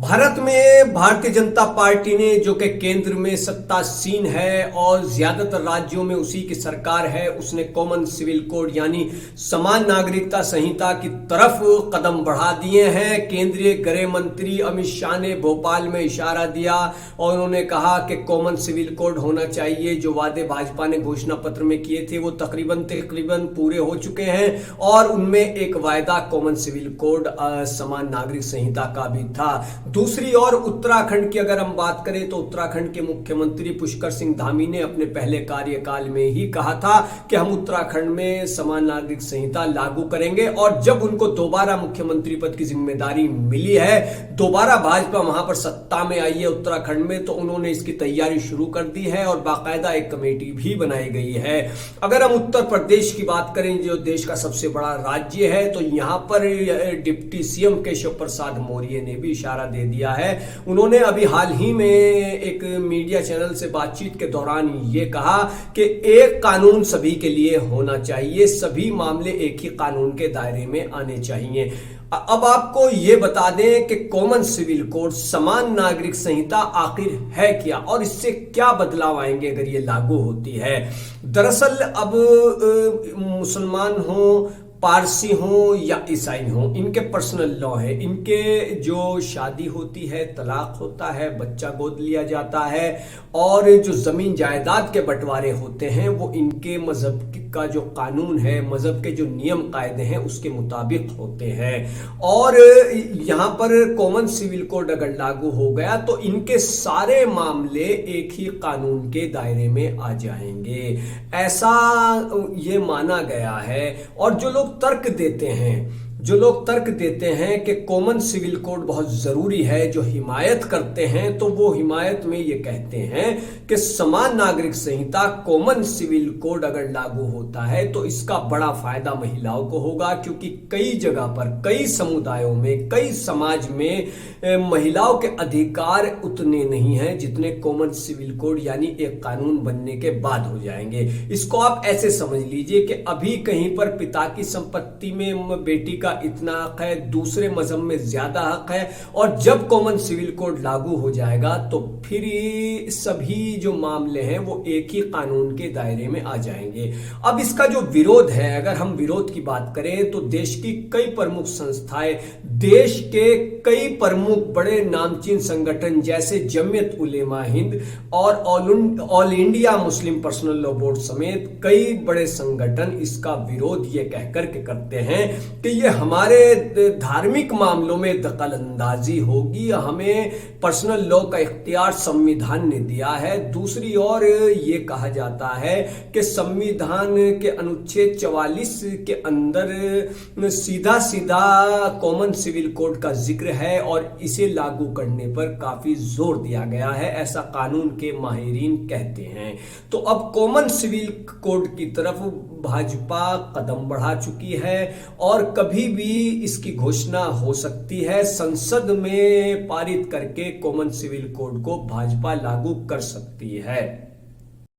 भारत में भारतीय जनता पार्टी ने जो कि केंद्र में सत्तासीन है और ज्यादातर राज्यों में उसी की सरकार है, उसने कॉमन सिविल कोड यानी समान नागरिकता संहिता की तरफ कदम बढ़ा दिए हैं। केंद्रीय गृह मंत्री अमित शाह ने भोपाल में इशारा दिया और उन्होंने कहा कि कॉमन सिविल कोड होना चाहिए। जो वादे भाजपा ने घोषणा पत्र में किए थे वो तकरीबन पूरे हो चुके हैं और उनमें एक वायदा कॉमन सिविल कोड समान नागरिक संहिता का भी था। दूसरी ओर उत्तराखंड की अगर हम बात करें तो उत्तराखंड के मुख्यमंत्री पुष्कर सिंह धामी ने अपने पहले कार्यकाल में ही कहा था कि हम उत्तराखंड में समान नागरिक संहिता लागू करेंगे और जब उनको दोबारा मुख्यमंत्री पद की जिम्मेदारी मिली है, दोबारा भाजपा वहां पर सत्ता में आई है उत्तराखंड में, तो उन्होंने इसकी तैयारी शुरू कर दी है और बाकायदा एक कमेटी भी बनाई गई है। अगर हम उत्तर प्रदेश की बात करें जो देश का सबसे बड़ा राज्य है, तो यहां पर डिप्टी सीएम केशव प्रसाद मौर्य ने भी इशारा दे दिया है। उन्होंने अभी हाल ही में एक मीडिया चैनल से बातचीत के दौरान ये कहा कि एक कानून सभी के लिए होना चाहिए, सभी मामले एक ही कानून के दायरे में आने चाहिए। अब आपको ये बता दें कि कॉमन सिविल कोड समान नागरिक संहिता आखिर है क्या और इससे क्या बदलाव आएंगे अगर ये लागू होती है। दरअसल अब मुसलमान हो, पारसी हो या ईसाई हो, इनके पर्सनल लॉ है। इनके जो शादी होती है, तलाक होता है, बच्चा गोद लिया जाता है और जो जमीन जायदाद के बंटवारे होते हैं वो इनके मजहब का जो कानून है, मजहब के जो नियम कायदे हैं उसके मुताबिक होते हैं। और यहां पर कॉमन सिविल कोड अगर लागू हो गया तो इनके सारे मामले एक ही कानून के दायरे में आ जाएंगे, ऐसा ये माना गया है। और जो लोग तर्क देते हैं कि कॉमन सिविल कोड बहुत जरूरी है, जो हिमायत करते हैं, तो वो हिमायत में ये कहते हैं कि समान नागरिक संहिता कॉमन सिविल कोड अगर लागू होता है तो इसका बड़ा फायदा महिलाओं को होगा, क्योंकि कई जगह पर, कई समुदायों में, कई समाज में महिलाओं के अधिकार उतने नहीं हैं जितने कॉमन सिविल कोड यानी एक कानून बनने के बाद हो जाएंगे। इसको आप ऐसे समझ लीजिए कि अभी कहीं पर पिता की संपत्ति में बेटी का इतना हक है, दूसरे मजहब में ज्यादा हक है, और जब कॉमन सिविल कोड लागू हो जाएगा तो फिर सभी जो मामले हैं वो एक ही कानून के दायरे में आ जाएंगे। अब इसका जो विरोध है, अगर हम विरोध की बात करें तो देश की कई प्रमुख संस्थाएं, देश के कई प्रमुख बड़े नामचीन संगठन जैसे जमीयत उलेमा हिंद और all India Muslim personal law board समेत कई बड़े संगठन इसका विरोध ये कहकर के करते हैं कि ये हमारे धार्मिक मामलों में दखल अंदाजी होगी, हमें पर्सनल लॉ का इख्तियार संविधान ने दिया है। दूसरी ओर ये कहा जाता है कि संविधान के अनुच्छेद 44 के अंदर सीधा कॉमन सिविल कोड का जिक्र है और इसे लागू करने पर काफी जोर दिया गया है, ऐसा कानून के माहिरीन कहते हैं। तो अब कॉमन सिविल कोड की तरफ भाजपा कदम बढ़ा चुकी है और कभी भी इसकी घोषणा हो सकती है, संसद में पारित करके कॉमन सिविल कोड को भाजपा लागू कर सकती है।